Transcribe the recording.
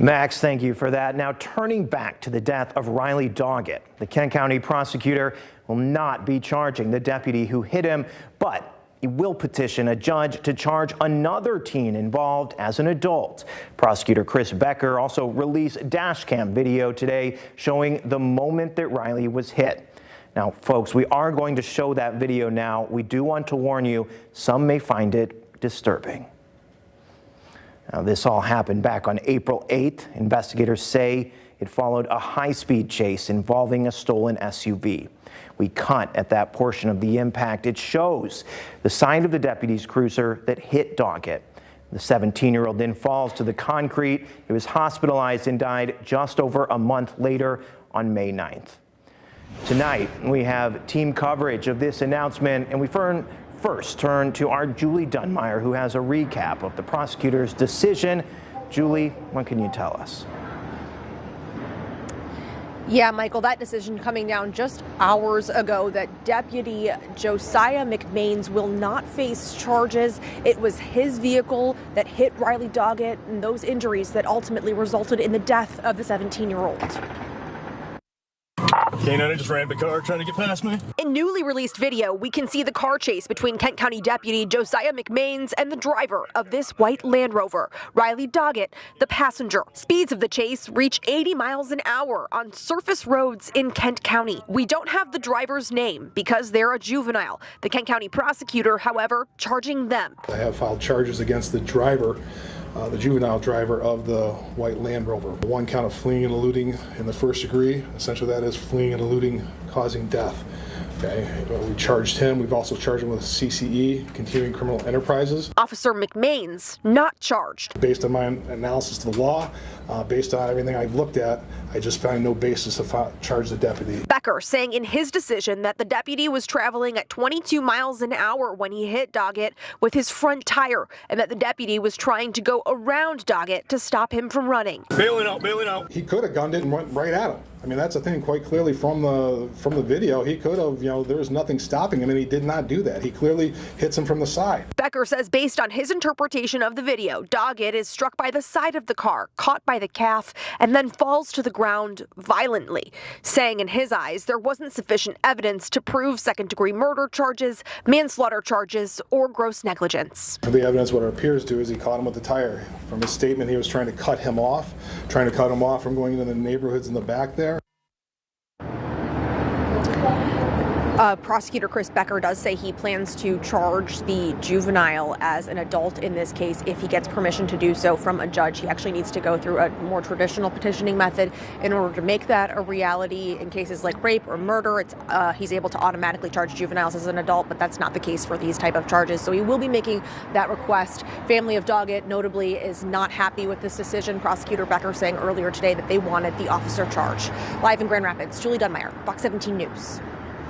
Max, thank you for that. Now, turning back to the death of Riley Doggett, the Kent County prosecutor will not be charging the deputy who hit him, but he will petition a judge to charge another teen involved as an adult. Prosecutor Chris Becker also released dashcam video today showing the moment that Riley was hit. Now, folks, we are going to show that video now. We do want to warn you, some may find it disturbing. Now, this all happened back on April 8th. Investigators say it followed a high-speed chase involving a stolen SUV. We cut at that portion of the impact. It shows the side of the deputy's cruiser that hit Doggett. The 17-year-old then falls to the concrete. He was hospitalized and died just over a month later on May 9th. Tonight, we have team coverage of this announcement, and we first turn to our Julie Dunmeyer, who has a recap of the prosecutor's decision. Julie, what can you tell us? Yeah, Michael, that decision coming down just hours ago that Deputy Josiah McMains will not face charges. It was his vehicle that hit Riley Doggett and those injuries that ultimately resulted in the death of the 17-year-old. Canine just ran the car trying to get past me. In newly released video, we can see the car chase between Kent County Deputy Josiah McMains and the driver of this white Land Rover, Riley Doggett, the passenger. Speeds of the chase reach 80 miles an hour on surface roads in Kent County. We don't have the driver's name because they're a juvenile. The Kent County prosecutor, however, charging them. I have filed charges against the driver, the juvenile driver of the white Land Rover. One count of fleeing and eluding in the first degree. Essentially, that is fleeing and eluding causing death. Okay, we charged him. We've also charged him with CCE, continuing criminal enterprises. Officer McMains not charged. Based on my analysis of the law, based on everything I've looked at, I just found no basis to charge the deputy. Becker saying in his decision that the deputy was traveling at 22 miles an hour when he hit Doggett with his front tire, and that the deputy was trying to go around Doggett to stop him from running. Bailing out, bailing out. He could have gunned it and went right at him. I mean, that's the thing quite clearly from the video. He could have, there was nothing stopping him, and he did not do that. He clearly hits him from the side. Becker says based on his interpretation of the video, Doggett is struck by the side of the car, caught by the calf, and then falls to the ground violently, saying in his eyes there wasn't sufficient evidence to prove second-degree murder charges, manslaughter charges, or gross negligence. The evidence, what it appears to, is he caught him with the tire. From his statement, he was trying to cut him off from going into the neighborhoods in the back there. Prosecutor Chris Becker does say he plans to charge the juvenile as an adult in this case if he gets permission to do so from a judge. He actually needs to go through a more traditional petitioning method in order to make that a reality. In cases like rape or murder, he's able to automatically charge juveniles as an adult, but that's not the case for these type of charges. So he will be making that request. Family of Doggett, notably, is not happy with this decision. Prosecutor Becker saying earlier today that they wanted the officer charged. Live in Grand Rapids, Julie Dunmeyer, Fox 17 News.